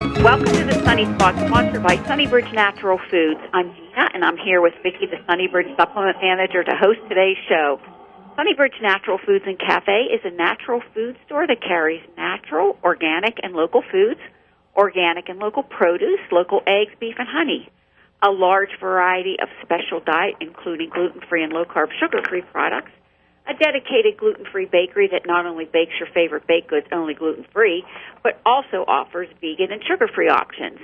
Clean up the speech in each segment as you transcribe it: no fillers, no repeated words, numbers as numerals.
Welcome to the Sunny Spot, sponsored by Sunnybridge Natural Foods. I'm Gina, and I'm here with Vicki, the Sunnybridge Supplement Manager, to host today's show. Sunnybridge Natural Foods and Cafe is a natural food store that carries natural, organic, and local foods, organic and local produce, local eggs, beef, and honey, a large variety of special diet, including gluten-free and low-carb, sugar-free products, a dedicated gluten-free bakery that not only bakes your favorite baked goods only gluten-free, but also offers vegan and sugar-free options.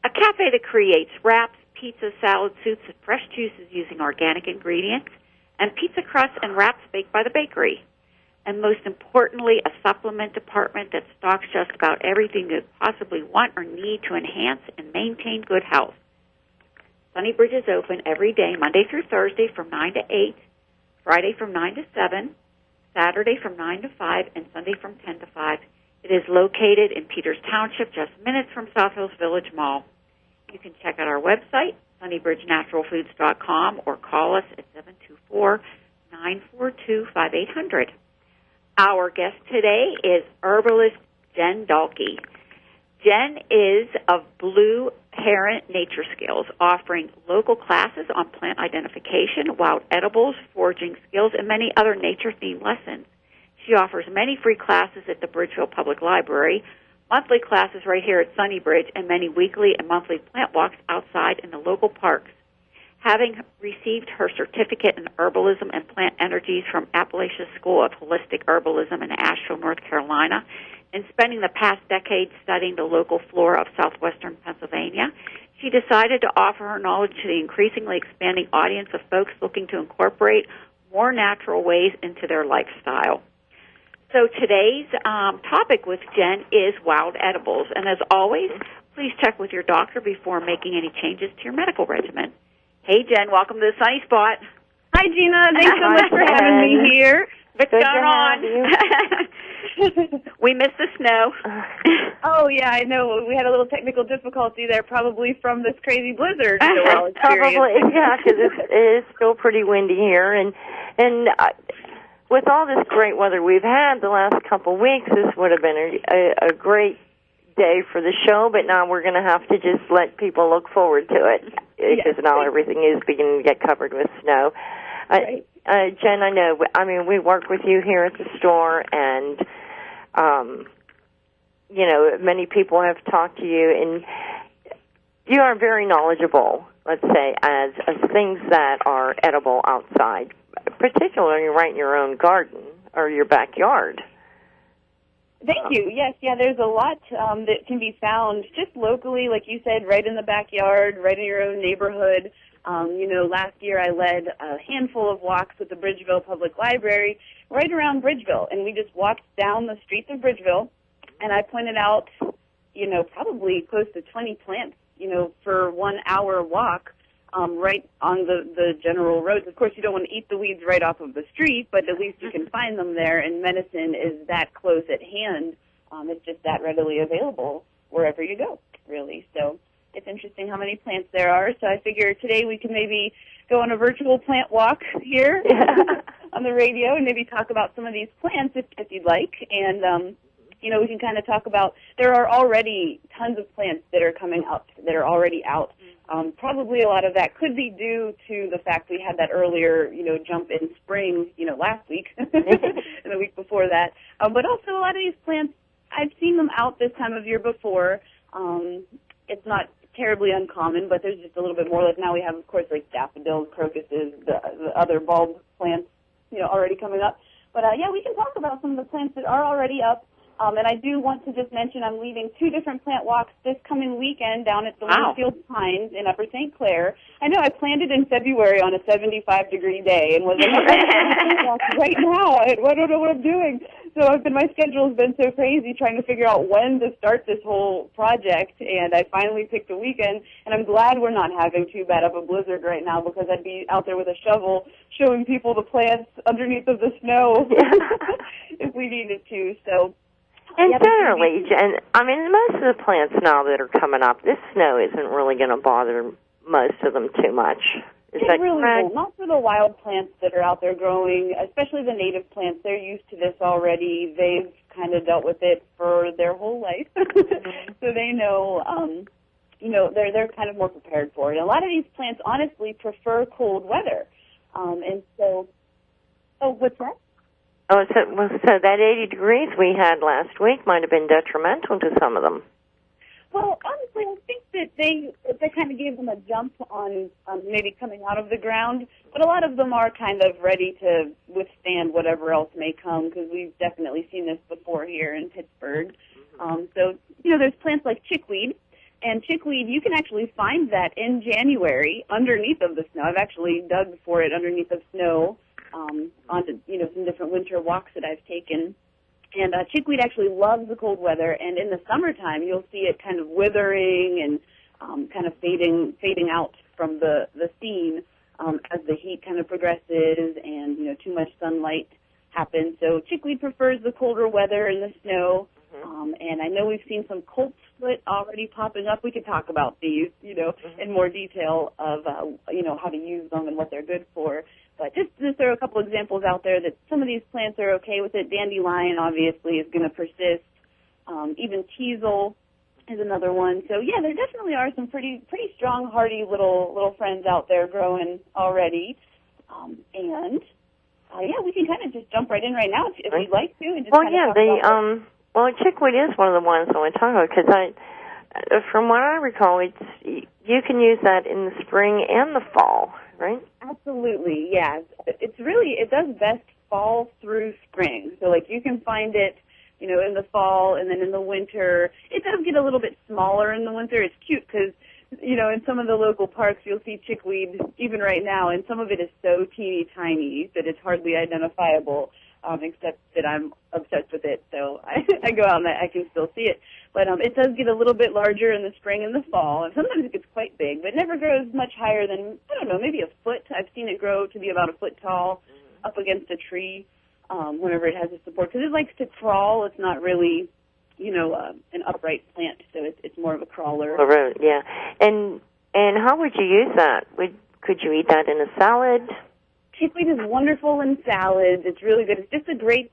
A cafe that creates wraps, pizza, salad, soups, and fresh juices using organic ingredients, and pizza crusts and wraps baked by the bakery. And most importantly, a supplement department that stocks just about everything you possibly want or need to enhance and maintain good health. Sunnybridge is open every day, Monday through Thursday from 9 to 8, Friday from 9 to 7, Saturday from 9 to 5, and Sunday from 10 to 5. It is located in Peters Township, just minutes from South Hills Village Mall. You can check out our website, sunnybridgenaturalfoods.com, or call us at 724-942-5800. Our guest today is herbalist Jen Dalke. Jen is of Blue Heron Nature Skills, offering local classes on plant identification, wild edibles, foraging skills, and many other nature-themed lessons. She offers many free classes at the Bridgeville Public Library, monthly classes right here at Sunnybridge, and many weekly and monthly plant walks outside in the local parks. Having received her certificate in herbalism and plant energies from Appalachia School of Holistic Herbalism in Asheville, North Carolina, and spending the past decade studying the local flora of southwestern Pennsylvania, she decided to offer her knowledge to the increasingly expanding audience of folks looking to incorporate more natural ways into their lifestyle. So today's topic with Jen is wild edibles. And as always, please check with your doctor before making any changes to your medical regimen. Hey, Jen, welcome to the Sunny Spot. Hi, Gina. Thanks so much for having me here. What's going on? We missed the snow. Oh, yeah, I know. We had a little technical difficulty there, probably from this crazy blizzard that we're all experiencing. Probably, yeah, because it is still pretty windy here. And with all this great weather we've had the last couple of weeks, this would have been a great day for the show, but now we're going to have to just let people look forward to it because now everything is beginning to get covered with snow. Right. Jen, I know, we work with you here at the store, and, many people have talked to you, and you are very knowledgeable, let's say, as things that are edible outside, particularly right in your own garden or your backyard. Thank you. Yes, there's a lot that can be found just locally, like you said, right in the backyard, right in your own neighborhood. Last year I led a handful of walks with the Bridgeville Public Library right around Bridgeville, and we just walked down the streets of Bridgeville, and I pointed out, probably close to 20 plants, for 1 hour walk right on the general roads. Of course, you don't want to eat the weeds right off of the street, but at least you can find them there, and medicine is that close at hand. It's just that readily available wherever you go, really. So it's interesting how many plants there are. So I figure today we can maybe go on a virtual plant walk here on the radio and maybe talk about some of these plants if you'd like. And, we can kind of talk about, there are already tons of plants that are coming up, that are already out. Probably a lot of that could be due to the fact we had that earlier, jump in spring, last week and the week before that. But also a lot of these plants, I've seen them out this time of year before. It's not terribly uncommon, but there's just a little bit more. Like now we have, of course, like daffodils, crocuses, the other bulb plants, already coming up. But, we can talk about some of the plants that are already up. And I do want to just mention I'm leading 2 different plant walks this coming weekend down at the Winfield Pines in Upper St. Clair. I know I planned it in February on a 75-degree day and was like, I'm going to plant walk right now. I don't know what I'm doing. So my schedule has been so crazy trying to figure out when to start this whole project, and I finally picked a weekend, and I'm glad we're not having too bad of a blizzard right now because I'd be out there with a shovel showing people the plants underneath of the snow if we needed to. So. And generally, Jen, most of the plants now that are coming up, this snow isn't really going to bother most of them too much. Is that really correct? Won't. Not for the wild plants that are out there growing, especially the native plants. They're used to this already. They've kind of dealt with it for their whole life, so they know, they're kind of more prepared for it. A lot of these plants honestly prefer cold weather, and so. Oh, what's that? Oh, so that 80 degrees we had last week might have been detrimental to some of them. Well, honestly, I think that they kind of gave them a jump on maybe coming out of the ground, but a lot of them are kind of ready to withstand whatever else may come, because we've definitely seen this before here in Pittsburgh. So, there's plants like chickweed, and chickweed, you can actually find that in January underneath of the snow. I've actually dug for it underneath of snow onto, some different winter walks that I've taken. And chickweed actually loves the cold weather, and in the summertime you'll see it kind of withering and kind of fading out from the scene as the heat kind of progresses and, too much sunlight happens. So chickweed prefers the colder weather and the snow, and I know we've seen some colt split already popping up. We could talk about these, in more detail of, how to use them and what they're good for. But just to throw a couple examples out there that some of these plants are okay with it. Dandelion, obviously, is going to persist. Even teasel is another one. So, yeah, there definitely are some pretty strong, hardy little friends out there growing already. We can kind of just jump right in right now if you'd like to. And just chickweed is one of the ones I want to talk about because from what I recall, you can use that in the spring and the fall, right? Absolutely, yeah. It does best fall through spring. So, you can find it, in the fall and then in the winter. It does get a little bit smaller in the winter. It's cute because, in some of the local parks you'll see chickweed even right now, and some of it is so teeny tiny that it's hardly identifiable, except that I'm obsessed with it. So I go out and I can still see it. But it does get a little bit larger in the spring and the fall, and sometimes it gets quite big, but it never grows much higher than, maybe a foot. I've seen it grow to be about a foot tall up against a tree whenever it has a support, because it likes to crawl. It's not really, an upright plant, so it's more of a crawler. Yeah. And how would you use that? Could you eat that in a salad? Chickweed is wonderful in salads. It's really good. It's just a great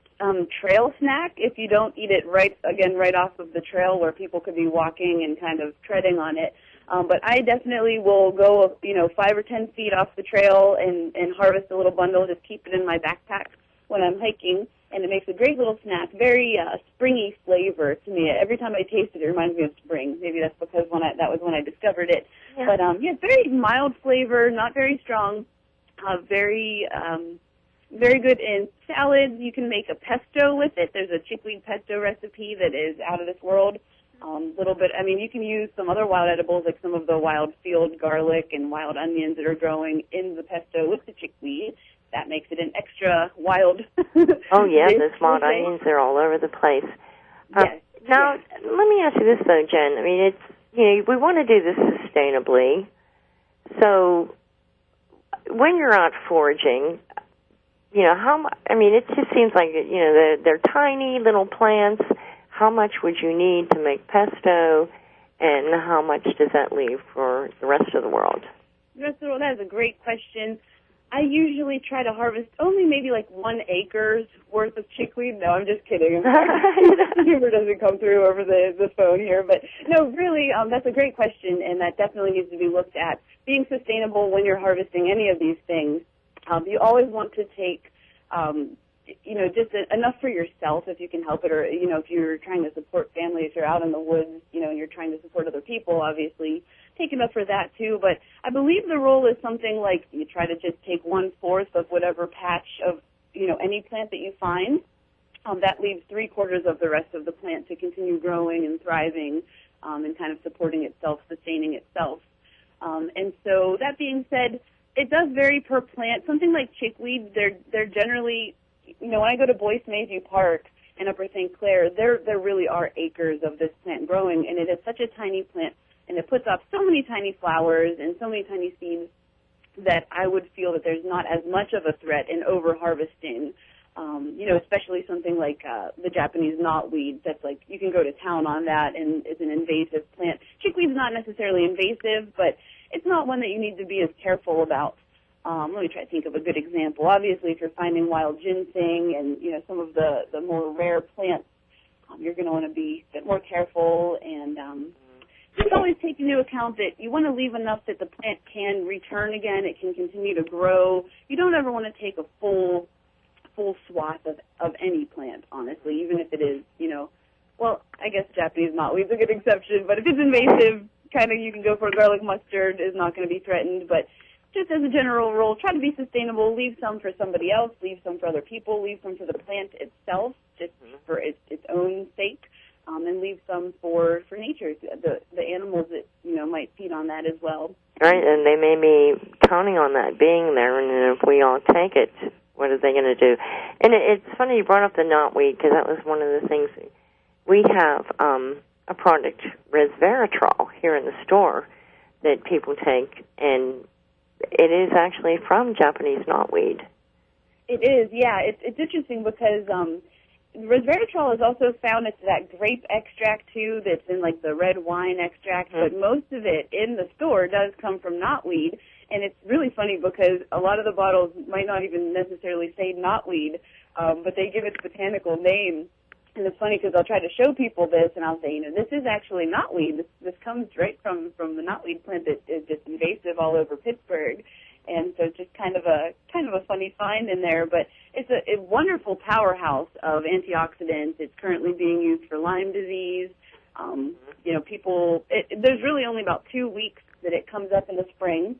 trail snack if you don't eat it right off of the trail where people could be walking and kind of treading on it. But I definitely will go, 5 or 10 feet off the trail and harvest a little bundle, just keep it in my backpack when I'm hiking, and it makes a great little snack, very springy flavor to me. Every time I taste it, it reminds me of spring. Maybe that's because that was when I discovered it. Yeah. But, it's very mild flavor, not very strong. Very good in salads. You can make a pesto with it. There's a chickweed pesto recipe that is out of this world. You can use some other wild edibles, like some of the wild field garlic and wild onions that are growing in the pesto with the chickweed. That makes it an extra wild. Oh, yeah, the wild onions are all over the place. Yes. Now, let me ask you this, though, Jen. We want to do this sustainably. So when you're out foraging, it just seems like, they're tiny little plants. How much would you need to make pesto, and how much does that leave for the rest of the world? The rest of the world, that is a great question. I usually try to harvest only maybe 1 acre's worth of chickweed. No, I'm just kidding. Humor doesn't come through over the phone here. But, no, really, that's a great question, and that definitely needs to be looked at. Being sustainable when you're harvesting any of these things, you always want to take, just enough for yourself if you can help it, or, if you're trying to support families, if you're out in the woods, and you're trying to support other people, obviously, take enough for that too. But I believe the rule is something like you try to just take 1/4 of whatever patch of, any plant that you find. That leaves 3/4 of the rest of the plant to continue growing and thriving and kind of supporting itself, sustaining itself. And so that being said, it does vary per plant. Something like chickweed, they're generally, when I go to Boyce Mayview Park in Upper St. Clair, there really are acres of this plant growing, and it is such a tiny plant, and it puts off so many tiny flowers and so many tiny seeds that I would feel that there's not as much of a threat in over-harvesting, especially something like the Japanese knotweed. That's you can go to town on that, and it's an invasive plant. Chickweed's not necessarily invasive, but it's not one that you need to be as careful about. Let me try to think of a good example. Obviously, if you're finding wild ginseng and, some of the more rare plants you're going to want to be a bit more careful and just always take into account that you want to leave enough that the plant can return again. It can continue to grow. You don't ever want to take a full swath of any plant, honestly, even if it is, well, I guess Japanese knotweed's a good exception, but if it's invasive, kind of you can go for garlic mustard, is not going to be threatened, but just as a general rule, try to be sustainable, leave some for somebody else, leave some for other people, leave some for the plant itself, just for its own sake, and leave some for nature, the animals that, might feed on that as well. Right, and they may be counting on that being there, and if we all take it, what are they going to do? And it's funny you brought up the knotweed, because that was one of the things. We have a product, resveratrol, here in the store that people take, and it is actually from Japanese knotweed. It is, yeah. It's interesting because resveratrol is also found, it's that grape extract, too, that's in, like, the red wine extract, but most of it in the store does come from knotweed, and it's really funny because a lot of the bottles might not even necessarily say knotweed, but they give its botanical name. And it's funny because I'll try to show people this, and I'll say, this is actually knotweed. This comes right from the knotweed plant that is just invasive all over Pittsburgh. And so it's just kind of a funny find in there. But it's a wonderful powerhouse of antioxidants. It's currently being used for Lyme disease. There's really only about 2 weeks that it comes up in the spring,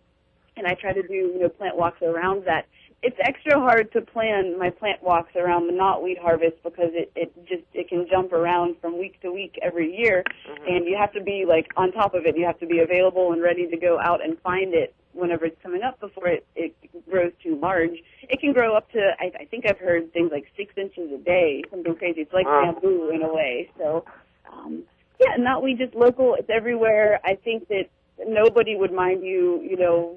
and I try to do plant walks around that. It's extra hard to plan my plant walks around the knotweed harvest because it can jump around from week to week every year, and you have to be on top of it. You have to be available and ready to go out and find it whenever it's coming up before it grows too large. It can grow up to, I think I've heard things like 6 inches a day, something crazy. It's like bamboo in a way. So, knotweed just local. It's everywhere. I think that nobody would mind you,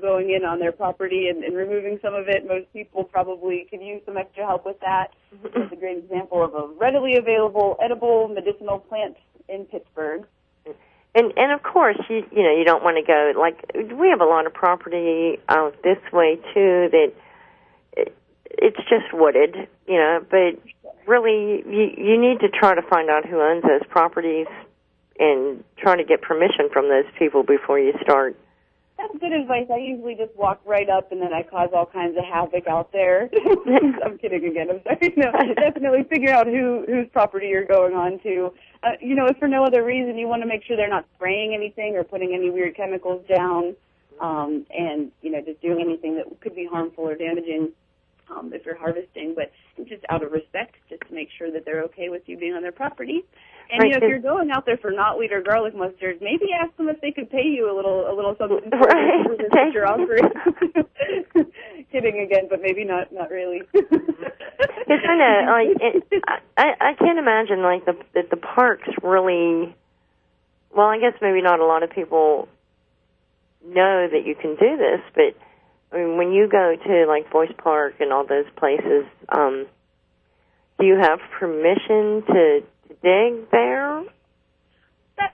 going in on their property and removing some of it. Most people probably could use some extra help with that. It's a great example of a readily available, edible, medicinal plant in Pittsburgh. And of course, you don't want to go, we have a lot of property out this way, too, that it's just wooded, but really you need to try to find out who owns those properties and try to get permission from those people before you start. That's good advice. I usually just walk right up and then I cause all kinds of havoc out there. I'm kidding again. I'm sorry. No, definitely figure out whose property you're going on to. If for no other reason, you want to make sure they're not spraying anything or putting any weird chemicals down, and, just doing anything that could be harmful or damaging if you're harvesting. But just out of respect, just to make sure that they're okay with you being on their property. And, right. If you're going out there for knotweed or garlic mustard, maybe ask them if they could pay you a little something for that you're offering. Kidding again, but maybe not really. It's kind of I can't imagine that the parks really. Well, I guess maybe not a lot of people know that you can do this, but I mean, when you go to Boyce Park and all those places, do you have permission to dig there?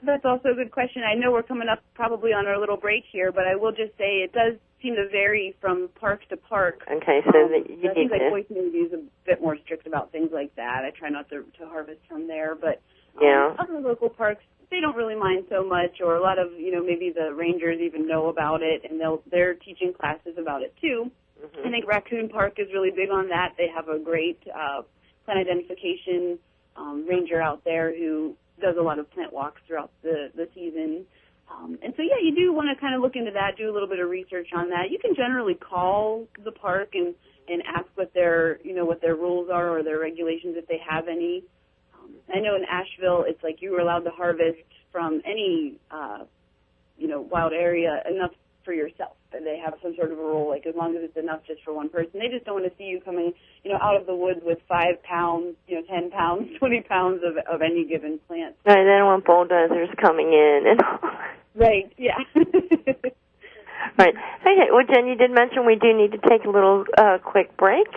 That's also a good question. I know we're coming up probably on our little break here, but I will just say it does seem to vary from park to park. Okay, so that you I think Boyce maybe is a bit more strict about things like that. I try not to harvest from there, but other local parks, they don't really mind so much, or a lot of, maybe the rangers even know about it, and they're teaching classes about it too. I think Raccoon Park is really big on that. They have a great plant identification ranger out there who does a lot of plant walks throughout the season. And so, you do want to kind of look into that, do a little bit of research on that. You can generally call the park and ask what their rules are or their regulations if they have any. I know in Asheville, it's like you were allowed to harvest from any, wild area enough for yourself. And they have some sort of a rule, as long as it's enough just for one person. They just don't want to see you coming, out of the woods with 5 pounds, 10 pounds, 20 pounds of any given plant. Right, they don't want bulldozers coming in. And right, yeah. Right. Okay, well, Jen, you did mention we do need to take a little quick break.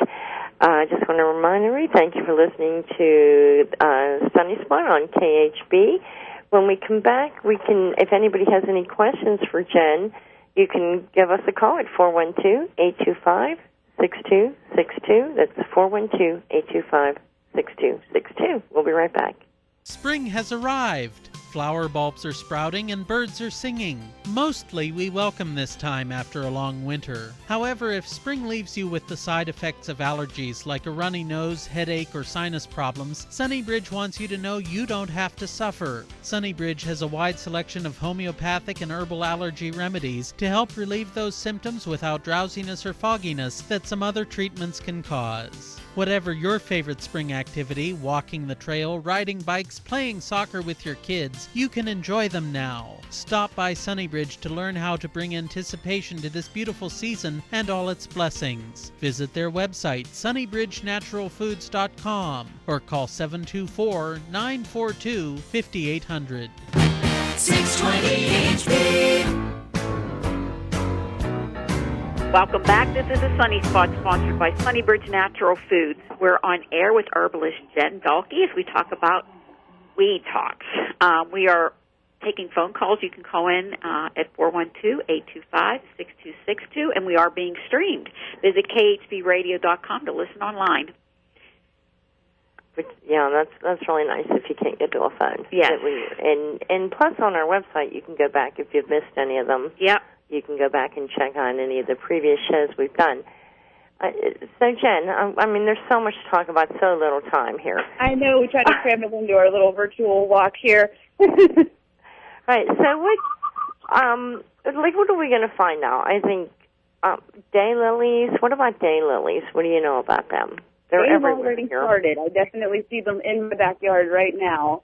I just want to remind everybody, thank you for listening to Sunny Spot on KHB. When we come back, we can, if anybody has any questions for Jen, you can give us a call at 412-825-6262. That's 412-825-6262. We'll be right back. Spring has arrived. Flower bulbs are sprouting and birds are singing. Mostly we welcome this time after a long winter. However, if spring leaves you with the side effects of allergies like a runny nose, headache, or sinus problems, Sunnybridge wants you to know you don't have to suffer. Sunnybridge has a wide selection of homeopathic and herbal allergy remedies to help relieve those symptoms without drowsiness or fogginess that some other treatments can cause. Whatever your favorite spring activity, walking the trail, riding bikes, playing soccer with your kids, you can enjoy them now. Stop by Sunnybridge to learn how to bring anticipation to this beautiful season and all its blessings. Visit their website, sunnybridgenaturalfoods.com, or call 724-942-5800. 620 HP. Welcome back. This is a Sunny Spot sponsored by Sunnybridge Natural Foods. We're on air with herbalist Jen Dalke as we talk about weed talks. We are taking phone calls. You can call in at 412-825-6262, and we are being streamed. Visit khbradio.com to listen online. Yeah, that's really nice if you can't get to a phone. Yes. And plus on our website you can go back if you've missed any of them. Yep. You can go back and check on any of the previous shows we've done. So, Jen, I mean, there's so much to talk about, so little time here. I know. We tried to cram it into our little virtual walk here. Right. So, what are we going to find out? I think daylilies. What about daylilies? What do you know about them? They're everywhere already here. started. I definitely see them in my backyard right now.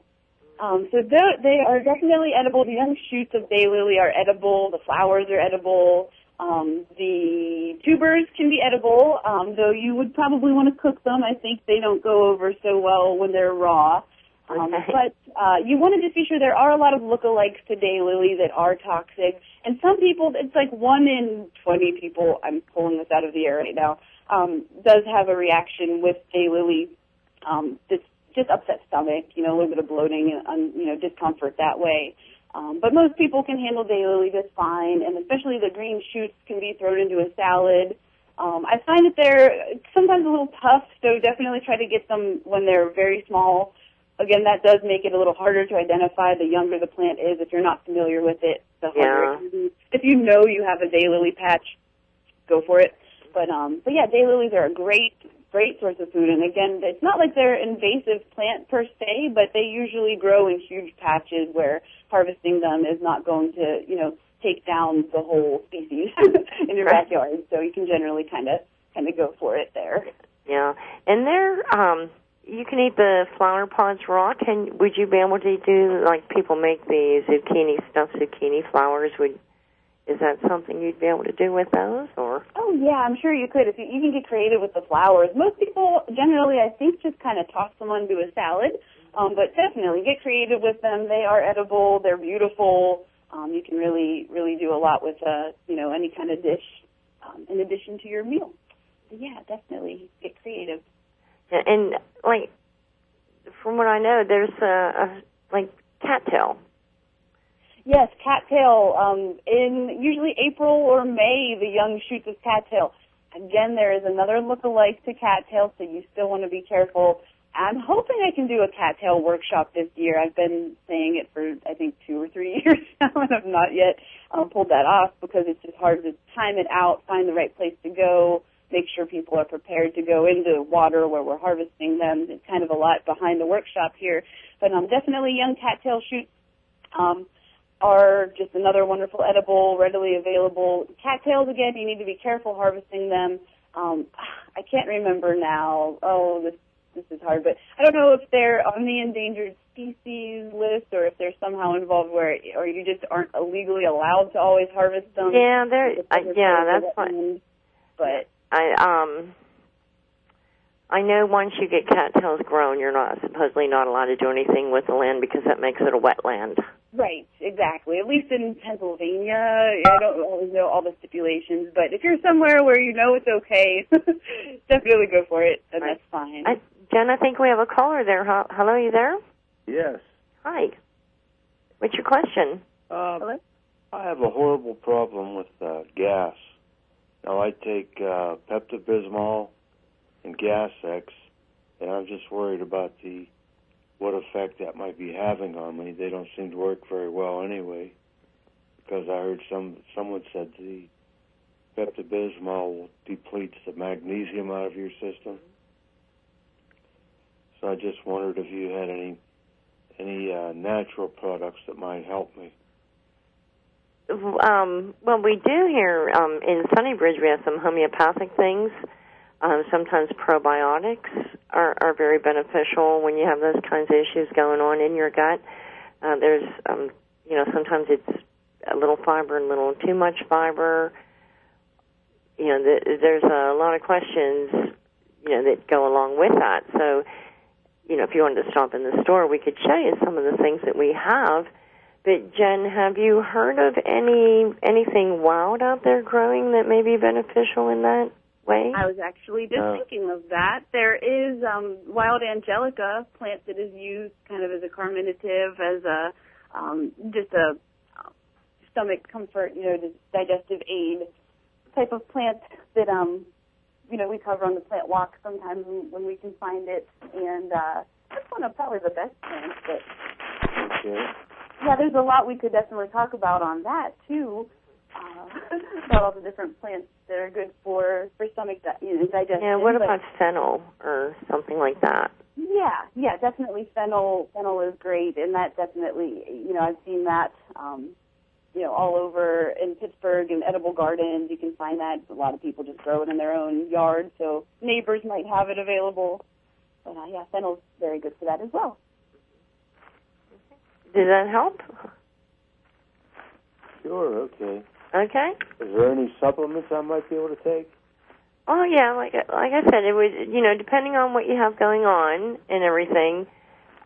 So they are definitely edible. The young shoots of daylily are edible. The flowers are edible. The tubers can be edible, though you would probably want to cook them. I think they don't go over so well when they're raw. But you want to just be sure there are a lot of lookalikes to daylily that are toxic. And some people, it's like 1 in 20 people, I'm pulling this out of the air right now, does have a reaction with daylily that's just upset stomach, a little bit of bloating and, discomfort that way. But most people can handle daylily just fine, and especially the green shoots can be thrown into a salad. I find that they're sometimes a little tough, so definitely try to get them when they're very small. Again, that does make it a little harder to identify the younger the plant is if you're not familiar with it. The harder it can be. If you know you have a daylily patch, go for it. But yeah, daylilies are a great source of food. And again, it's not like they're an invasive plant per se, but they usually grow in huge patches where harvesting them is not going to, take down the whole species in your backyard. So you can generally kind of go for it there. Yeah, and they're you can eat the flower pods raw. Would you be able to do like people make the stuffed zucchini flowers? Is that something you'd be able to do with those, or? Oh yeah, I'm sure you could. If you can get creative with the flowers. Most people generally, I think, just kind of toss them onto a salad. But definitely get creative with them. They are edible. They're beautiful. You can really, really do a lot with any kind of dish in addition to your meal. But yeah, definitely get creative. And like from what I know, there's like cattail. Yes, cattail. In usually April or May, the young shoots of cattail. Again, there is another look-alike to cattail, so you still want to be careful. I'm hoping I can do a cattail workshop this year. I've been saying it for, I think, 2 or 3 years now, and I've not yet pulled that off because it's just hard to time it out, find the right place to go, make sure people are prepared to go into water where we're harvesting them. It's kind of a lot behind the workshop here. But definitely young cattail shoots are just another wonderful edible, readily available. Cattails, again, you need to be careful harvesting them. I can't remember now. Oh, this is hard, but I don't know if they're on the endangered species list or if they're somehow involved or you just aren't legally allowed to always harvest them. Yeah, that's fine. But I know once you get cattails grown, you're supposedly not allowed to do anything with the land because that makes it a wetland. Right, exactly. At least in Pennsylvania, I don't always know all the stipulations, but if you're somewhere where you know it's okay, definitely go for it, and that's fine. Jen, I think we have a caller there. Hello, you there? Yes. Hi. What's your question? Hello? I have a horrible problem with gas. Now, I take Pepto-Bismol and Gas-X, and I'm just worried about the what effect that might be having on me. They don't seem to work very well anyway, because I heard someone said the Pepto-Bismol depletes the magnesium out of your system. So I just wondered if you had any natural products that might help me. Well, we do here in Sunnybridge. We have some homeopathic things. Sometimes probiotics are very beneficial when you have those kinds of issues going on in your gut. There's, sometimes it's a little fiber and a little too much fiber. There's a lot of questions, that go along with that. So, if you wanted to stop in the store, we could show you some of the things that we have. But, Jen, have you heard of anything wild out there growing that may be beneficial in that way? I was actually just thinking of that. There is wild angelica plant that is used kind of as a carminative, as a just a stomach comfort, digestive aid type of plant that we cover on the plant walk sometimes when we can find it, and that's one of probably the best plants. But yeah, there's a lot we could definitely talk about on that too. About all the different plants that are good for stomach digestion. Yeah, what about fennel or something like that? Yeah, definitely fennel. Fennel is great, and that definitely, I've seen that, all over in Pittsburgh in edible gardens. You can find that. A lot of people just grow it in their own yard, so neighbors might have it available. But fennel's very good for that as well. Does that help? Sure, okay. Okay. Is there any supplements I might be able to take? Oh, yeah, like I said, it would, depending on what you have going on and everything,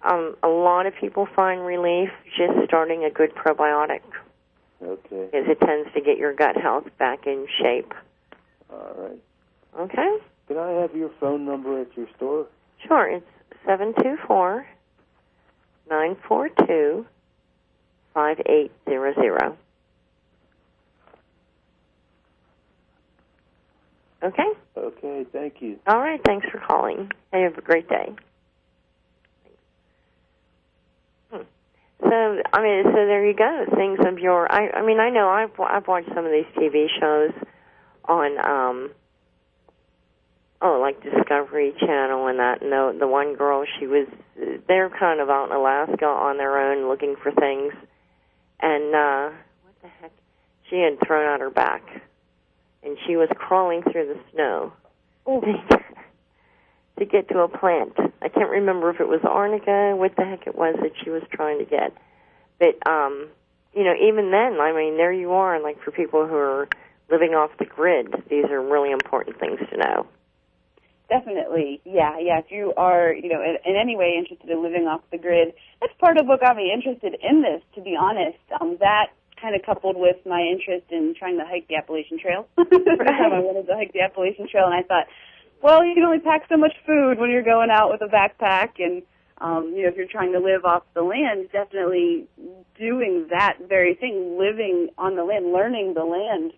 a lot of people find relief just starting a good probiotic. Okay. Because it tends to get your gut health back in shape. All right. Okay. Can I have your phone number at your store? Sure. It's 724-942-5800. Okay? Okay, thank you. All right, thanks for calling. Have a great day. So there you go. Things of your, I know I've watched some of these TV shows on, like Discovery Channel and that. And the one girl, they're kind of out in Alaska on their own looking for things. And, what the heck? She had thrown out her back. And she was crawling through the snow to get to a plant. I can't remember if it was arnica, what the heck it was that she was trying to get. But, even then, there you are, like for people who are living off the grid, these are really important things to know. Definitely, yeah. If you are, in any way interested in living off the grid, that's part of what got me interested in this, to be honest. That kind of coupled with my interest in trying to hike the Appalachian Trail. Every time I wanted to hike the Appalachian Trail, and I thought, well, you can only pack so much food when you're going out with a backpack, and if you're trying to live off the land, definitely doing that very thing, living on the land, learning the land,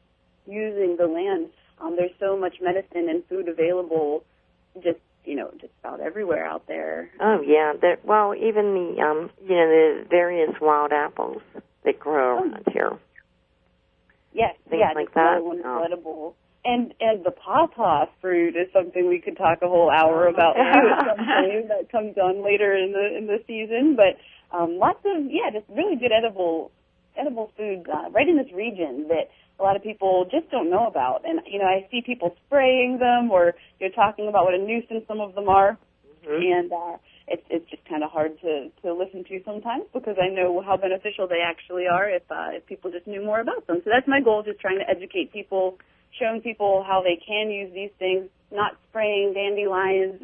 using the land. There's so much medicine and food available, just about everywhere out there. Oh yeah, even the various wild apples that grow around here. Yes, things like that. Edible. And the pawpaw fruit is something we could talk a whole hour about too at some point. That comes on later in the season. But lots of just really good edible foods right in this region that a lot of people just don't know about. And I see people spraying them, or talking about what a nuisance some of them are. Mm-hmm. And it's just kind of hard to listen to sometimes, because I know how beneficial they actually are if people just knew more about them. So that's my goal, just trying to educate people, showing people how they can use these things, not spraying dandelions,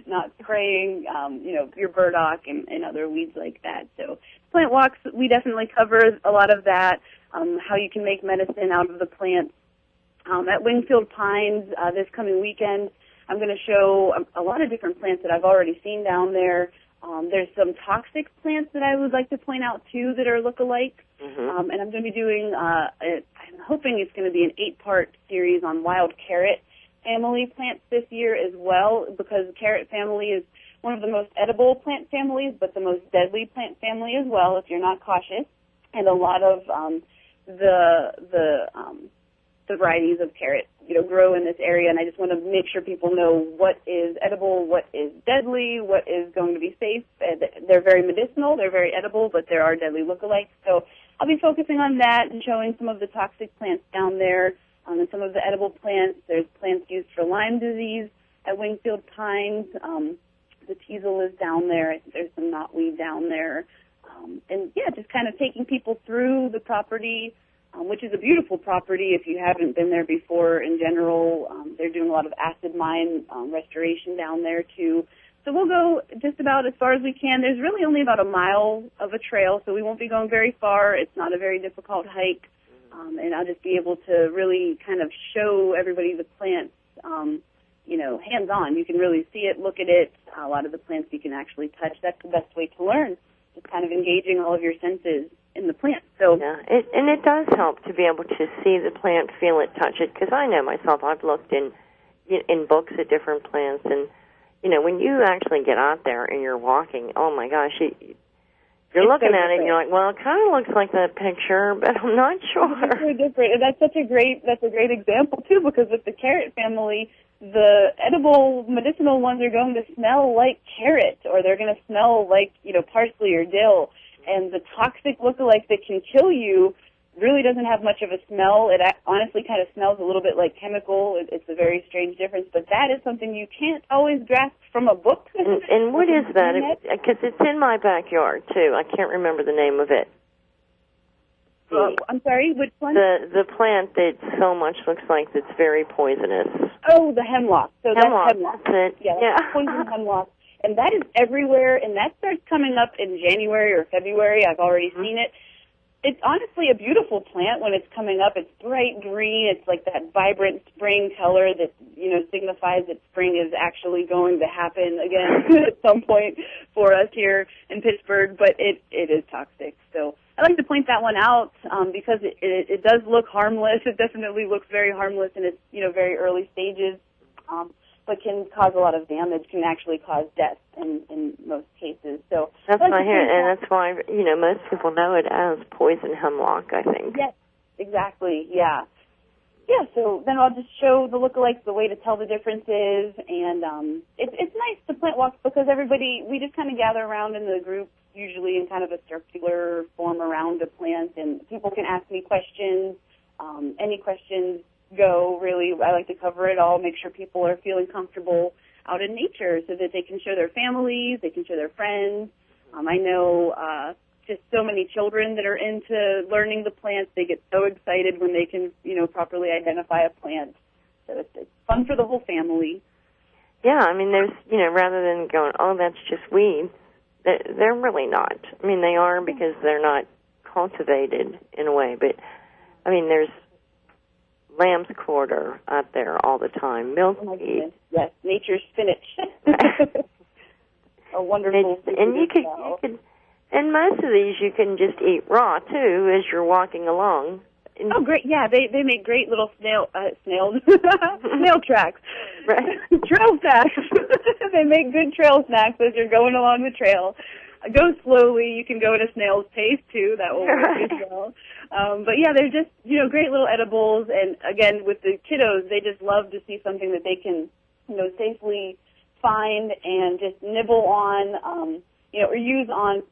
not spraying, your burdock and other weeds like that. So plant walks, we definitely cover a lot of that, how you can make medicine out of the plants. At Wingfield Pines this coming weekend, I'm going to show a lot of different plants that I've already seen down there. There's some toxic plants that I would like to point out, too, that are look-alike. Mm-hmm. And I'm going to be doing, I'm hoping it's going to be an 8-part series on wild carrot family plants this year as well, because the carrot family is one of the most edible plant families, but the most deadly plant family as well if you're not cautious. And a lot of the varieties of carrot, grow in this area, and I just want to make sure people know what is edible, what is deadly, what is going to be safe. They're very medicinal, they're very edible, but there are deadly lookalikes. So I'll be focusing on that and showing some of the toxic plants down there, and some of the edible plants. There's plants used for Lyme disease at Wingfield Pines. The teasel is down there. I think there's some knotweed down there. And, yeah, just kind of taking people through the property, which is a beautiful property if you haven't been there before in general. They're doing a lot of acid mine restoration down there, too. So we'll go just about as far as we can. There's really only about a mile of a trail, so we won't be going very far. It's not a very difficult hike, and I'll just be able to really kind of show everybody the plants, hands-on. You can really see it, look at it. A lot of the plants you can actually touch. That's the best way to learn, just kind of engaging all of your senses in the plant. So yeah, it does help to be able to see the plant, feel it, touch it, because I know myself, I've looked in books at different plants, and when you actually get out there and you're walking, oh my gosh, you're looking at it and you're like, well, it kind of looks like that picture, but I'm not sure. It's so different, and that's a great example too, because with the carrot family, the edible medicinal ones are going to smell like carrot, or they're going to smell like parsley or dill, and the toxic lookalike that can kill you really doesn't have much of a smell. It honestly kind of smells a little bit like chemical. It's a very strange difference, but that is something you can't always grasp from a book. And what is that? Because it's in my backyard, too. I can't remember the name of it. I'm sorry, which one? The plant that so much looks like it's very poisonous. Oh, the hemlock. So hemlock. That's hemlock. That's it. Yeah, that's poison hemlock. And that is everywhere, and that starts coming up in January or February. I've already seen it. It's honestly a beautiful plant when it's coming up. It's bright green. It's like that vibrant spring color that, signifies that spring is actually going to happen again at some point for us here in Pittsburgh, but it is toxic. So I like to point that one out because it does look harmless. It definitely looks very harmless in its, very early stages, but can cause a lot of damage, can actually cause death in most cases. So that's what I hear, and that's why, most people know it as poison hemlock, I think. Yes, exactly, yeah. Yeah, so then I'll just show the lookalikes, the way to tell the differences, and it's nice to plant walks because we just kind of gather around in the group, usually in kind of a circular form around a plant, and people can ask me questions, any questions go, really. I like to cover it all, make sure people are feeling comfortable out in nature so that they can show their families, they can show their friends. I know just so many children that are into learning the plants. They get so excited when they can, properly identify a plant. So it's fun for the whole family. Yeah, I mean, there's, rather than going, oh, that's just weeds, they're really not. I mean, they are because they're not cultivated in a way. But, I mean, there's lamb's quarter out there all the time, milkweed. Yes, nature's spinach. A wonderful. And you could, and most of these you can just eat raw too as you're walking along. Oh, great! Yeah, they make great little snail tracks, right? Trail snacks. They make good trail snacks as you're going along the trail. Go slowly. You can go at a snail's pace too. That will work as well. But yeah, they're just great little edibles. And again, with the kiddos, they just love to see something that they can safely find and just nibble on. Or use on,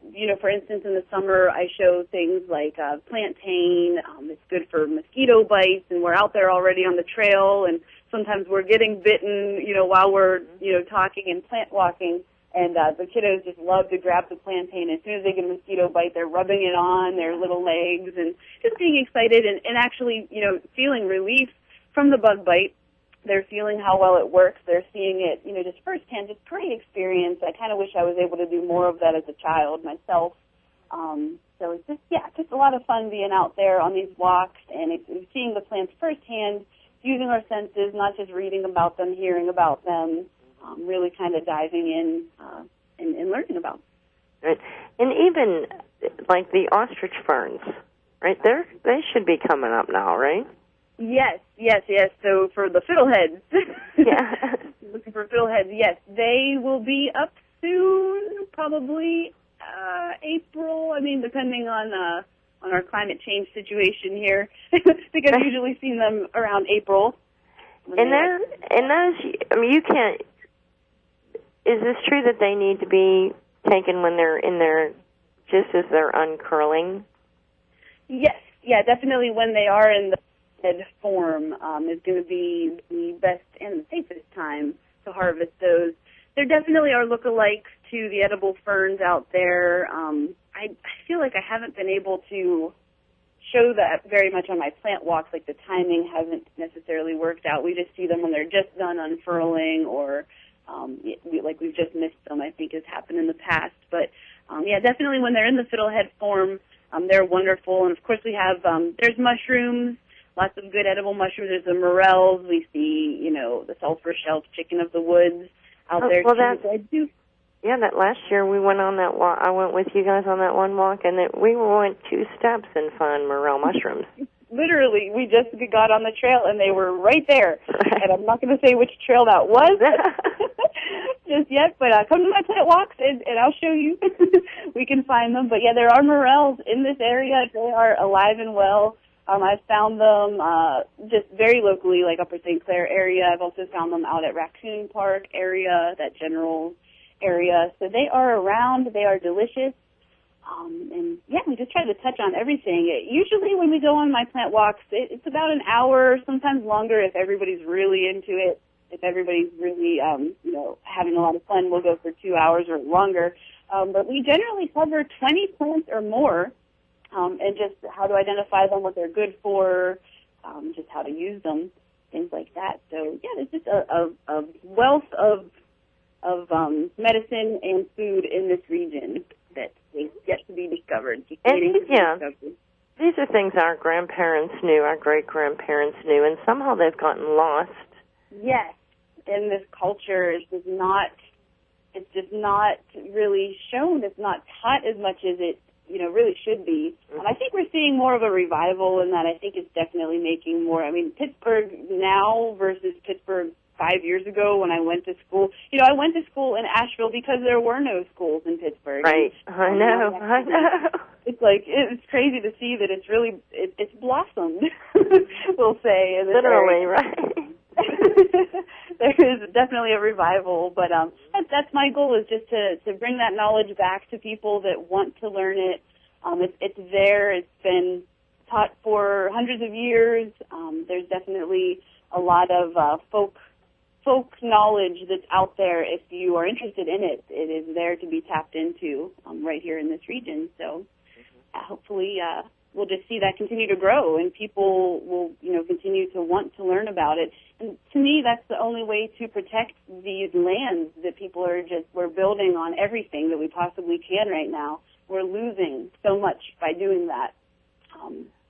for instance, in the summer, I show things like plantain. It's good for mosquito bites, and we're out there already on the trail, and sometimes we're getting bitten, while we're, talking and plant walking. And the kiddos just love to grab the plantain. As soon as they get a mosquito bite, they're rubbing it on their little legs and just being excited and actually, feeling relief from the bug bite. They're feeling how well it works. They're seeing it, just firsthand. Just great experience. I kind of wish I was able to do more of that as a child myself. So it's just a lot of fun being out there on these walks and seeing the plants firsthand, using our senses, not just reading about them, hearing about them, really kind of diving in and learning about them. Right. And even like the ostrich ferns, right? They should be coming up now, right? Yes. So for the fiddleheads, yeah, looking for fiddleheads, yes, they will be up soon, probably April. I mean, depending on our climate change situation here. I think I've usually seen them around April. And those, I mean, you can't. Is this true that they need to be taken when they're in their, just as they're uncurling? Yes, yeah, definitely when they are in the head form is going to be the best and the safest time to harvest those. There definitely are lookalikes to the edible ferns out there. I feel like I haven't been able to show that very much on my plant walks. Like the timing hasn't necessarily worked out. We just see them when they're just done unfurling, or we've just missed them, I think has happened in the past. But yeah, definitely when they're in the fiddlehead form, they're wonderful. And of course we have, there's mushrooms, lots of good edible mushrooms. There's the morels. We see, the sulfur shelf chicken of the woods out there too. Yeah, that last year we went on that walk. I went with you guys on that one walk, and we went 2 steps and found morel mushrooms. Literally, we just got on the trail, and they were right there. And I'm not going to say which trail that was just yet, but come to my plant walks, and I'll show you. We can find them. But, yeah, there are morels in this area. They are alive and well. I've found them just very locally, like Upper St. Clair area. I've also found them out at Raccoon Park area, that general area. So they are around. They are delicious. And, yeah, we just try to touch on everything. Usually when we go on my plant walks, it's about an hour, sometimes longer if everybody's really into it. If everybody's really, having a lot of fun, we'll go for 2 hours or longer. But we generally cover 20 plants or more, and just how to identify them, what they're good for, just how to use them, things like that. So, yeah, there's just a wealth of medicine and food in this region that is yet to be discovered. These are things our grandparents knew, our great-grandparents knew, and somehow they've gotten lost. Yes, and this culture is just not really shown. It's not taught as much as it really should be. I think we're seeing more of a revival in that. I think it's definitely making more. I mean, Pittsburgh now versus Pittsburgh 5 years ago when I went to school. I went to school in Asheville because there were no schools in Pittsburgh. Right. I know. It's like, it's crazy to see that it's really, it's blossomed, we'll say. Literally, right. There is definitely a revival, but that's my goal, is just to bring that knowledge back to people that want to learn it. It's there. It's been taught for hundreds of years. There's definitely a lot of folk knowledge that's out there. If you are interested in it, it is there to be tapped into right here in this region. So hopefully we'll just see that continue to grow, and people will continue to want to learn about it. And to me, that's the only way to protect these lands that people we're building on everything that we possibly can right now. We're losing so much by doing that.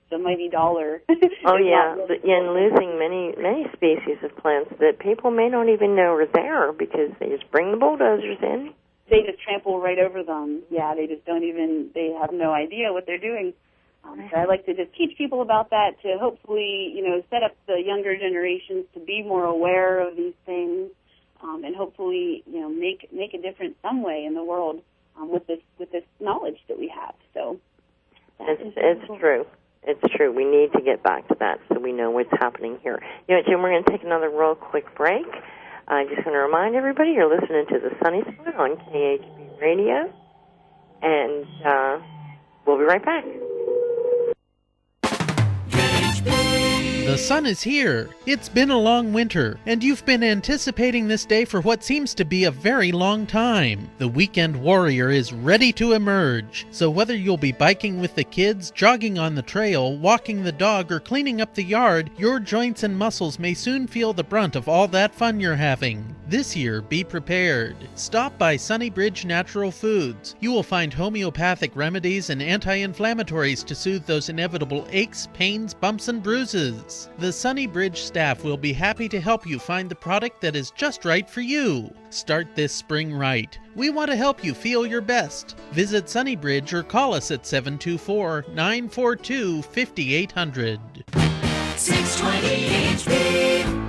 The mighty dollar. Oh, yeah, and losing many species of plants that people may not even know are there because they just bring the bulldozers in. They just trample right over them. Yeah, they just they have no idea what they're doing. So I like to just teach people about that, to hopefully, set up the younger generations to be more aware of these things, and hopefully, make a difference some way in the world with this knowledge that we have. So it's true. It's true. We need to get back to that so we know what's happening here. Jim, we're going to take another real quick break. I just want to remind everybody you're listening to the Sunny Spot on KHB Radio, and we'll be right back. The sun is here. It's been a long winter, and you've been anticipating this day for what seems to be a very long time. The weekend warrior is ready to emerge. So whether you'll be biking with the kids, jogging on the trail, walking the dog, or cleaning up the yard, your joints and muscles may soon feel the brunt of all that fun you're having. This year, be prepared. Stop by Sunnybridge Natural Foods. You will find homeopathic remedies and anti-inflammatories to soothe those inevitable aches, pains, bumps, and bruises. The Sunnybridge staff will be happy to help you find the product that is just right for you. Start this spring right. We want to help you feel your best. Visit Sunnybridge or call us at 724-942-5800. 620 HB.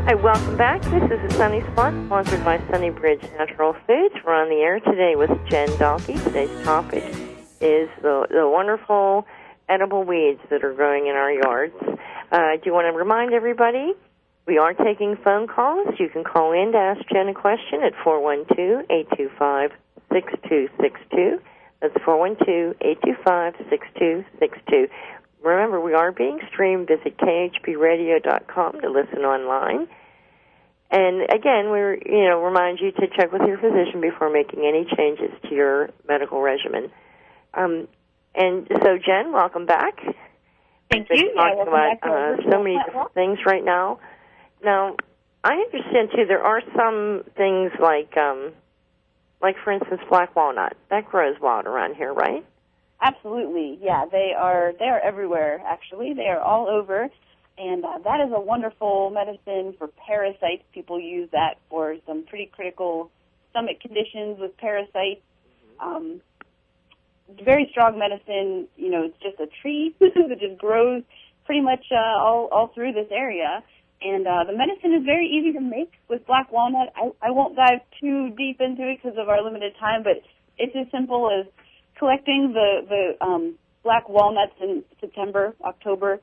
Hi, welcome back. This is the Sunny Spot, sponsored by Sunnybridge Natural Foods. We're on the air today with Jen Dalke. Today's topic is the wonderful edible weeds that are growing in our yards. I do want to remind everybody, we are taking phone calls. You can call in to ask Jen a question at 412-825-6262. That's 412-825-6262. Remember, we are being streamed. Visit khbradio.com to listen online. And again, we remind you to check with your physician before making any changes to your medical regimen. And so, Jen, welcome back. Thank We've you. been talking about so many different things right now. Now, I understand too. There are some things like for instance, black walnut that grows wild around here, right? Absolutely, yeah. They are everywhere. Actually, they are all over. And that is a wonderful medicine for parasites. People use that for some pretty critical stomach conditions with parasites. Very strong medicine. You know, it's just a tree that just grows pretty much all through this area. And the medicine is very easy to make with black walnut. I won't dive too deep into it because of our limited time, but it's as simple as collecting the black walnuts in September, October,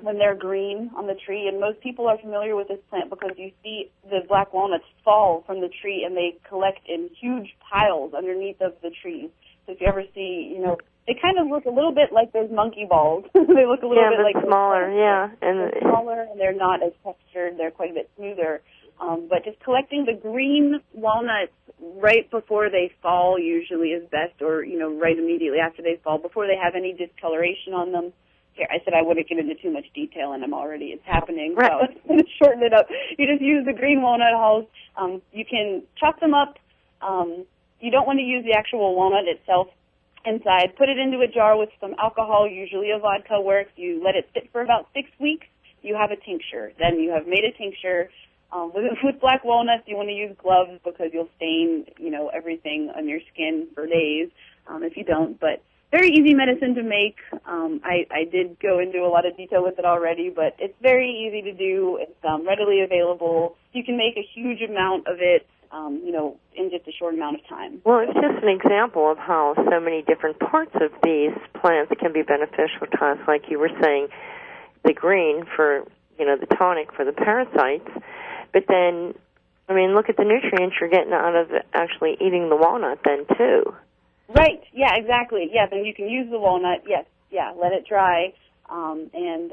when they're green on the tree. And most people are familiar with this plant because you see the black walnuts fall from the tree and they collect in huge piles underneath of the trees. So if you ever see, they kind of look a little bit like those monkey balls. They look a little bit like smaller, they're smaller, and they're not as textured. They're quite a bit smoother. But just collecting the green walnuts right before they fall usually is best, or right immediately after they fall, before they have any discoloration on them. Here, I said I wouldn't get into too much detail, and it's happening. Right. So let's shorten it up. You just use the green walnut hulls. You can chop them up. You don't want to use the actual walnut itself inside. Put it into a jar with some alcohol, usually a vodka works. You let it sit for about 6 weeks. You have a tincture. Then you have made a tincture. With black walnuts, you want to use gloves because you'll stain, everything on your skin for days if you don't. But very easy medicine to make. I did go into a lot of detail with it already, but it's very easy to do. It's readily available. You can make a huge amount of it, in just a short amount of time. Well, it's just an example of how so many different parts of these plants can be beneficial to us. Like you were saying, the green for, the tonic for the parasites. But then, look at the nutrients you're getting out of actually eating the walnut then, too. Right. Yeah, exactly. Yeah, then you can use the walnut. Yes. Yeah, let it dry, and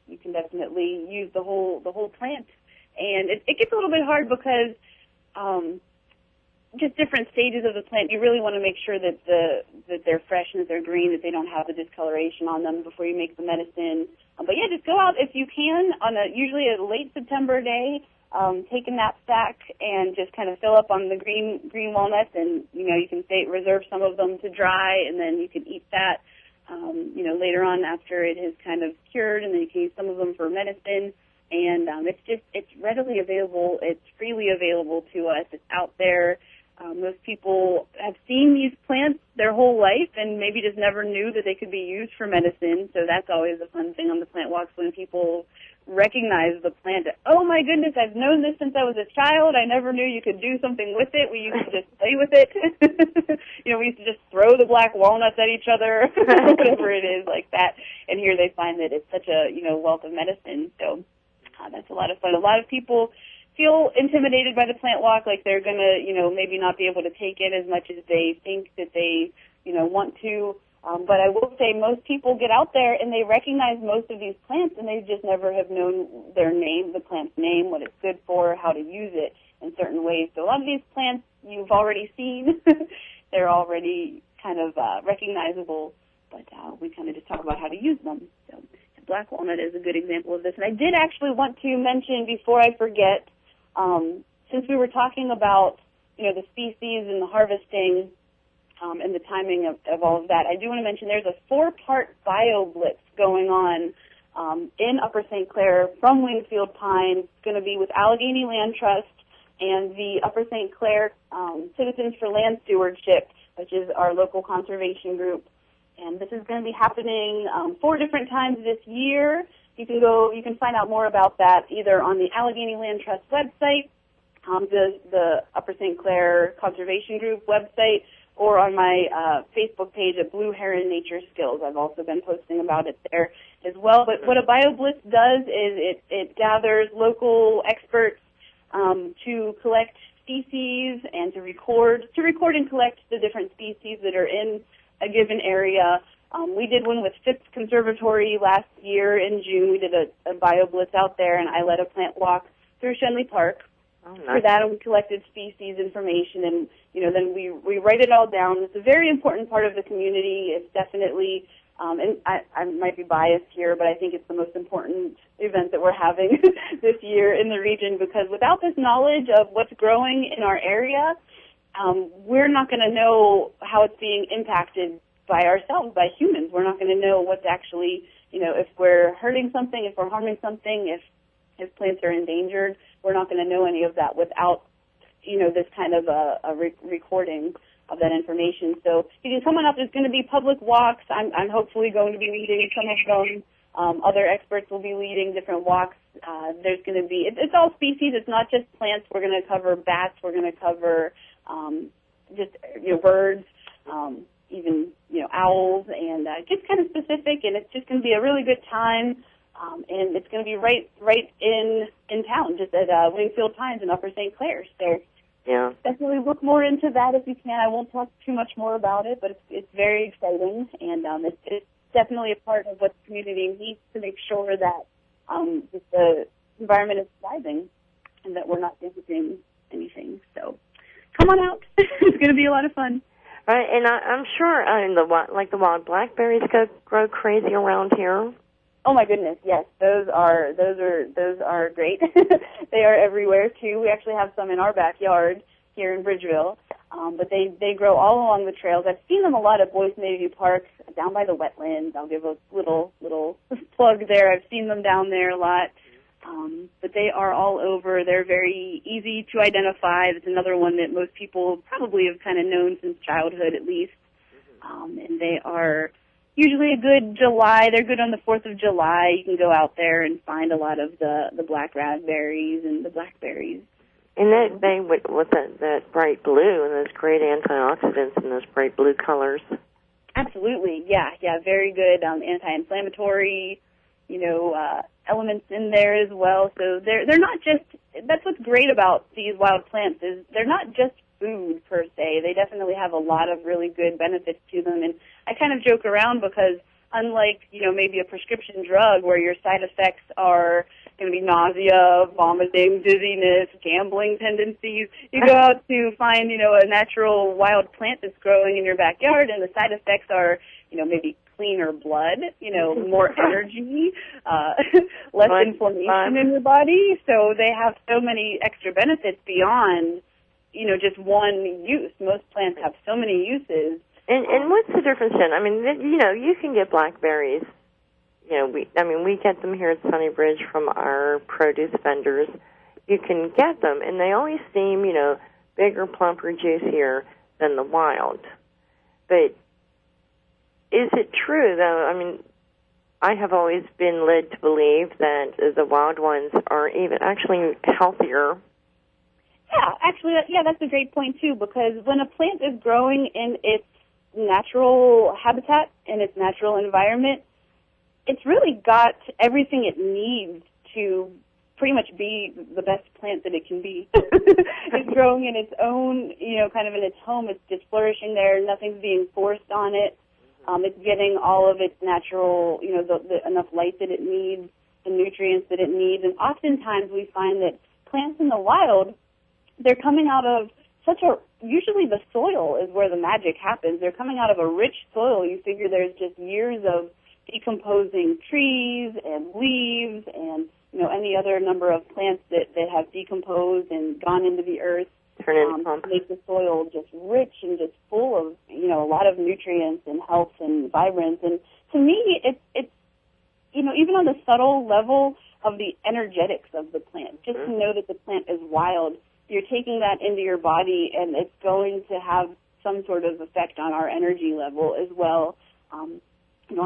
you can definitely use the whole plant. And it gets a little bit hard because just different stages of the plant. You really want to make sure that they're fresh and that they're green, that they don't have the discoloration on them before you make the medicine. But yeah, just go out if you can on usually a late September day. Take a knapsack and just kind of fill up on the green walnuts, and you can reserve some of them to dry, and then you can eat that later on after it has kind of cured, and then you can use some of them for medicine. And it's readily available. It's freely available to us. It's out there. Most people have seen these plants their whole life and maybe just never knew that they could be used for medicine. So that's always a fun thing on the plant walks, when people recognize the plant. Oh my goodness, I've known this since I was a child. I never knew you could do something with it. We used to just play with it. We used to just throw the black walnuts at each other, whatever it is like that. And here they find that it's such a, wealth of medicine. So that's a lot of fun. A lot of people feel intimidated by the plant walk, like they're going to, maybe not be able to take in as much as they think that they, want to. But I will say most people get out there and they recognize most of these plants, and they just never have known their name, the plant's name, what it's good for, how to use it in certain ways. So a lot of these plants you've already seen. They're already kind of recognizable, but we kind of just talk about how to use them. So black walnut is a good example of this. And I did actually want to mention, before I forget, since we were talking about, the species and the harvesting and the timing of all of that, I do want to mention there's a 4-part bio-blitz going on in Upper St. Clair from Wingfield Pine. It's going to be with Allegheny Land Trust and the Upper St. Clair Citizens for Land Stewardship, which is our local conservation group. and this is going to be happening 4 different times this year. You can find out more about that either on the Allegheny Land Trust website, the Upper St. Clair Conservation Group website, or on my Facebook page at Blue Heron Nature Skills. I've also been posting about it there as well. But what a BioBlitz does is it gathers local experts to collect species and to record and collect the different species that are in a given area. We did one with Phipps Conservatory last year in June. We did a BioBlitz out there, and I led a plant walk through Shenley Park. Oh, nice. For that, and we collected species information, and then we write it all down. It's a very important part of the community. It's definitely, and I might be biased here, but I think it's the most important event that we're having this year in the region, because without this knowledge of what's growing in our area, we're not going to know how it's being impacted by ourselves, by humans. We're not going to know what's actually, if we're hurting something, if we're harming something, if plants are endangered. We're not going to know any of that without, this kind of a recording of that information. So you can come on up. There's going to be public walks. I'm hopefully going to be leading some of them. Other experts will be leading different walks. There's going to be, it's all species. It's not just plants. We're going to cover bats. We're going to cover birds, even, owls, and just kind of specific. And it's just going to be a really good time. And it's going to be right in town, just at Wingfield Pines in Upper St. Clair. So yeah, definitely look more into that if you can. I won't talk too much more about it, but it's very exciting, and it's definitely a part of what the community needs to make sure that the environment is thriving and that we're not damaging anything. So come on out. It's going to be a lot of fun. Right, and I'm sure the wild blackberries grow crazy around here. Oh my goodness, yes, those are great. They are everywhere too. We actually have some in our backyard here in Bridgeville, but they grow all along the trails. I've seen them a lot at Boys Navy Park, down by the wetlands. I'll give a little plug there. I've seen them down there a lot, but they are all over. They're very easy to identify. That's another one that most people probably have kind of known since childhood, at least, and they are usually a good July. They're good on the 4th of July. You can go out there and find a lot of the black raspberries and the blackberries. And with that bright blue and those great antioxidants and those bright blue colors. Absolutely, yeah, very good anti-inflammatory, elements in there as well. So they're not just. That's what's great about these wild plants is they're not just food per se. They definitely have a lot of really good benefits to them. And I kind of joke around because unlike, maybe a prescription drug where your side effects are going to be nausea, vomiting, dizziness, gambling tendencies, you go out to find, a natural wild plant that's growing in your backyard and the side effects are, maybe cleaner blood, more energy, less inflammation in your body. So they have so many extra benefits beyond just one use. Most plants have so many uses. And what's the difference then? I mean, you can get blackberries. We get them here at Sunnybridge from our produce vendors. You can get them, and they always seem, bigger, plumper, juicier than the wild. But is it true, though? I mean, I have always been led to believe that the wild ones are even actually healthier. Yeah, actually, that's a great point, too, because when a plant is growing in its natural habitat, in its natural environment, it's really got everything it needs to pretty much be the best plant that it can be. It's growing in its own, kind of in its home. It's just flourishing there. Nothing's being forced on it. It's getting all of its natural, enough light that it needs, the nutrients that it needs. And oftentimes we find that plants in the wild, they're coming out of usually the soil is where the magic happens. They're coming out of a rich soil. You figure there's just years of decomposing trees and leaves and, any other number of plants that have decomposed and gone into the earth. Make the soil just rich and just full of, a lot of nutrients and health and vibrance. And to me, it's even on the subtle level of the energetics of the plant, just to know that the plant is wild, you're taking that into your body, and it's going to have some sort of effect on our energy level as well. on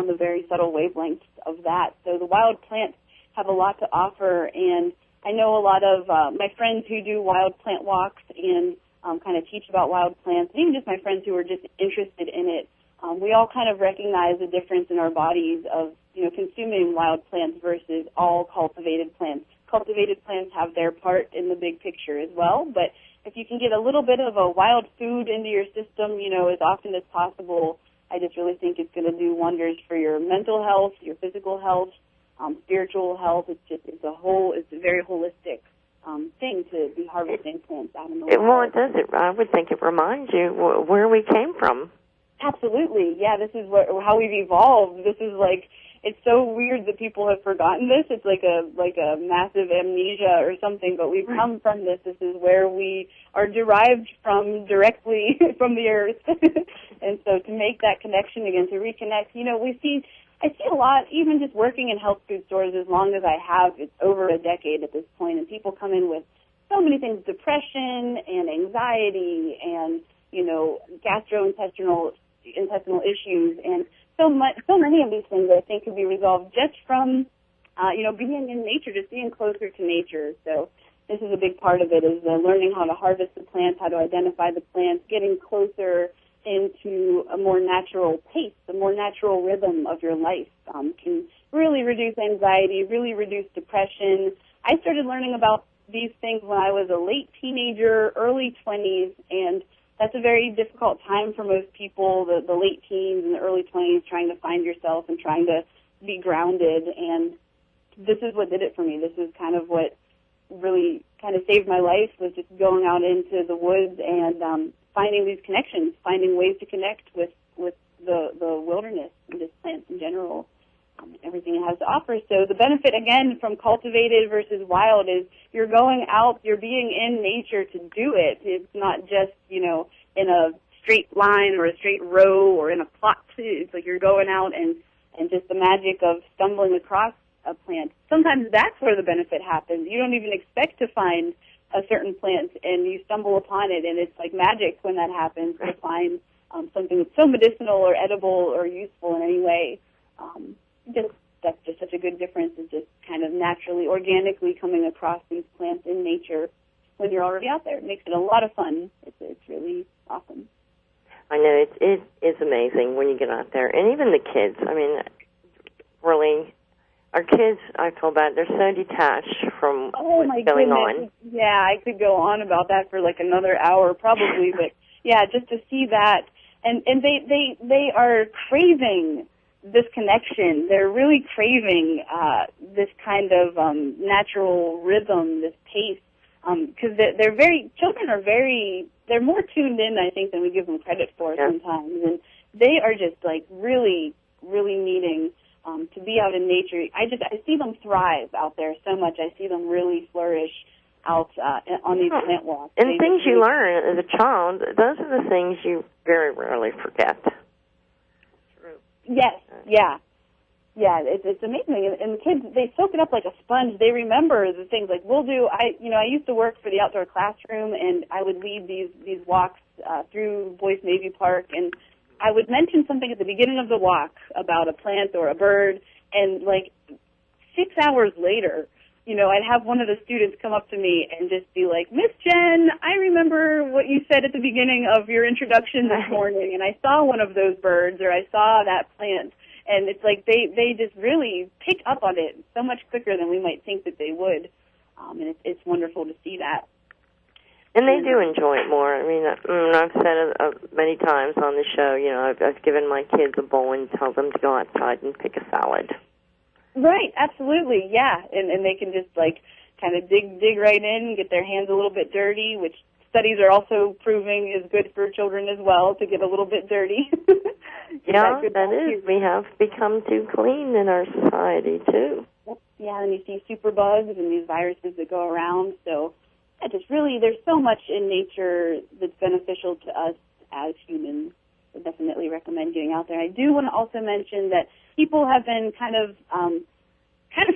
the very subtle wavelengths of that. So the wild plants have a lot to offer, and I know a lot of my friends who do wild plant walks and kind of teach about wild plants, and even just my friends who are just interested in it. We all kind of recognize the difference in our bodies of, consuming wild plants versus all cultivated plants. Cultivated plants have their part in the big picture as well, but if you can get a little bit of a wild food into your system, as often as possible, I just really think it's going to do wonders for your mental health, your physical health, spiritual health. It's a very holistic thing to be harvesting plants out in the wild. Well, it does. I would think it reminds you where we came from. Absolutely. Yeah, this is how we've evolved. This is it's so weird that people have forgotten this. It's like a massive amnesia or something, but we've come from this. This is where we are derived from, directly from the earth. And so to make that connection again, to reconnect, I see a lot, even just working in health food stores as long as I have, it's over a decade at this point, and people come in with so many things, depression and anxiety and, gastrointestinal issues, and so many of these things I think can be resolved just from, being in nature, just being closer to nature. So this is a big part of it, is learning how to harvest the plants, how to identify the plants, getting closer into a more natural pace, a more natural rhythm of your life, can really reduce anxiety, really reduce depression. I started learning about these things when I was a late teenager, early 20s, and that's a very difficult time for most people, the late teens and the early 20s, trying to find yourself and trying to be grounded. And this is what did it for me. This is kind of what really kind of saved my life, was just going out into the woods and finding these connections, finding ways to connect with the wilderness and just plants in general, everything it has to offer. So the benefit, again, from cultivated versus wild is you're going out, you're being in nature to do it. It's not just, in a straight line or a straight row or in a plot. It's like you're going out and just the magic of stumbling across a plant. Sometimes that's where the benefit happens. You don't even expect to find a certain plant, and you stumble upon it, and it's like magic when that happens, to find something that's so medicinal or edible or useful in any way. That's just such a good difference, is just kind of naturally, organically coming across these plants in nature when you're already out there. It makes it a lot of fun. It's really awesome. I know, it is amazing when you get out there, and even the kids. I mean, really, our kids, I feel bad, they're so detached from what's going on. Yeah, I could go on about that for like another hour probably, but yeah, just to see that. And they are craving this connection. They're really craving this kind of natural rhythm, this pace, because they're more tuned in, I think, than we give them credit for sometimes. And they are just like really, really needing to be out in nature. I see them thrive out there so much. I see them really flourish out on these plant walks. And things you learn as a child, those are the things you very rarely forget. True. Yes, yeah. It's amazing, and the kids, they soak it up like a sponge. They remember the things. Like I used to work for the outdoor classroom, and I would lead these walks through Boys Navy Park, and I would mention something at the beginning of the walk about a plant or a bird, and like 6 hours later, I'd have one of the students come up to me and just be like, "Miss Jen, I remember what you said at the beginning of your introduction this morning, and I saw one of those birds, or I saw that plant." And it's like they just really pick up on it so much quicker than we might think that they would. And it's wonderful to see that. And they do enjoy it more. I mean, I've said it many times on the show, I've given my kids a bowl and tell them to go outside and pick a salad. Right, absolutely, yeah. And they can just, like, kind of dig right in and get their hands a little bit dirty, which studies are also proving is good for children as well, to get a little bit dirty. Yeah, that is. We have become too clean in our society, too. Yeah, and you see superbugs and these viruses that go around, so there's so much in nature that's beneficial to us as humans. I definitely recommend getting out there. I do want to also mention that people have been kind of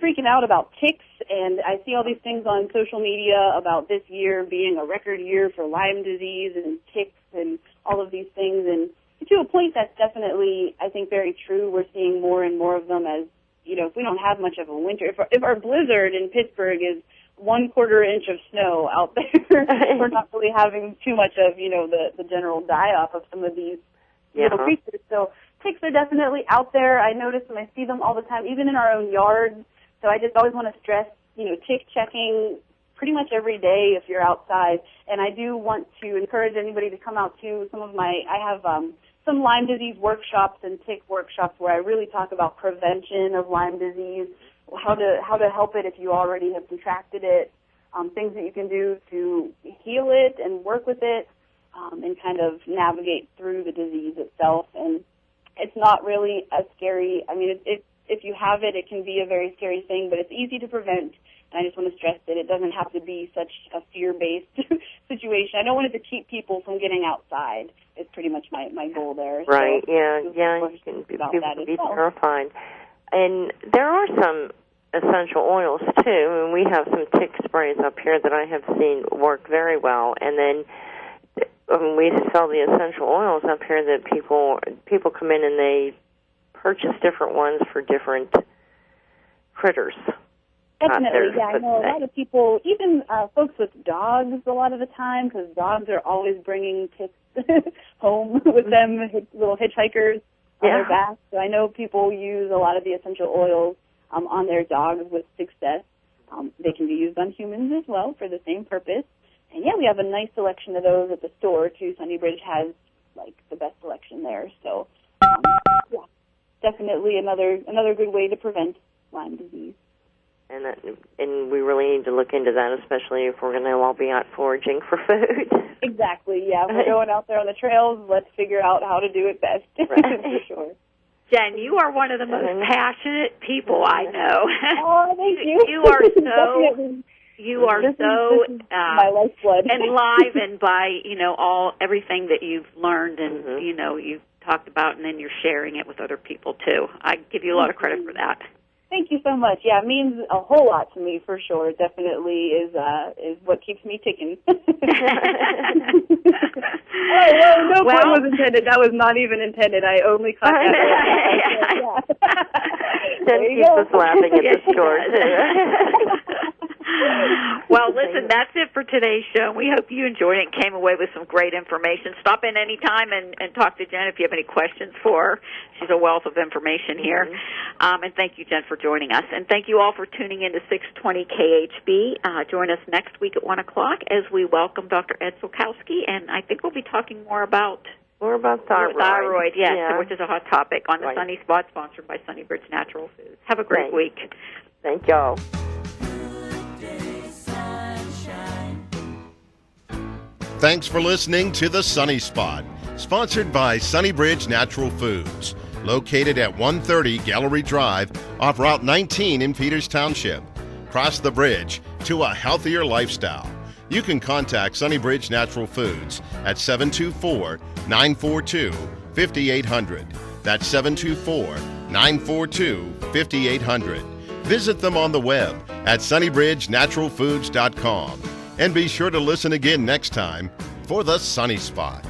freaking out about ticks, and I see all these things on social media about this year being a record year for Lyme disease and ticks and all of these things, and to a point, that's definitely, I think, very true. We're seeing more and more of them as, if we don't have much of a winter, if our blizzard in Pittsburgh is 1/4 inch of snow out there, we're not really having too much of, the general die-off of some of these little creatures. So ticks are definitely out there. I notice them. I see them all the time, even in our own yards. So I just always want to stress, tick checking pretty much every day if you're outside. And I do want to encourage anybody to come out to I have some Lyme disease workshops and tick workshops where I really talk about prevention of Lyme disease, how to help it if you already have contracted it, things that you can do to heal it and work with it, and kind of navigate through the disease itself. And it's not really as scary. I mean, if you have it, it can be a very scary thing, but it's easy to prevent. And I just want to stress that it doesn't have to be such a fear-based situation. I don't want it to keep people from getting outside. It's pretty much my goal there. Right, so you can be terrified. And there are some essential oils, too. And we have some tick sprays up here that I have seen work very well. And then we sell the essential oils up here that people come in and they purchase different ones for different critters. Definitely, yeah. I know a lot of people, even folks with dogs a lot of the time, because dogs are always bringing ticks home with them, little hitchhikers on their backs. So I know people use a lot of the essential oils on their dogs with success. They can be used on humans as well for the same purpose. And, we have a nice selection of those at the store, too. Sunnybridge has, the best selection there. So, definitely another good way to prevent Lyme disease. And we really need to look into that, especially if we're going to all be out foraging for food. Exactly, yeah. If we're going out there on the trails, let's figure out how to do it best, right. for sure. Jen, you are one of the most passionate people I know. Oh, thank you. You are so... You are so my lifeblood. enlivened by everything that you've learned and you've talked about, and then you're sharing it with other people too. I give you a lot of credit for that. Thank you so much. Yeah, it means a whole lot to me for sure. It definitely is what keeps me ticking. No pun was intended. That was not even intended. I only caught that. Jen keeps us laughing at the store too. Well, listen, that's it for today's show. We hope you enjoyed it and came away with some great information. Stop in anytime and talk to Jen if you have any questions for her. She's a wealth of information here. And thank you, Jen, for joining us. And thank you all for tuning in to 620 KHB. Join us next week at 1 o'clock as we welcome Dr. Ed Sulkowski. And I think we'll be talking more about thyroid. Yes, which is a hot topic on the Sunny Spot, sponsored by Sunnybridge Natural Foods. Have a great week. Thank y'all. Thanks for listening to The Sunny Spot, sponsored by Sunnybridge Natural Foods, located at 130 Gallery Drive off Route 19 in Peters Township. Cross the bridge to a healthier lifestyle. You can contact Sunnybridge Natural Foods at 724-942-5800. That's 724-942-5800. Visit them on the web at sunnybridgenaturalfoods.com. And be sure to listen again next time for The Sunny Spot.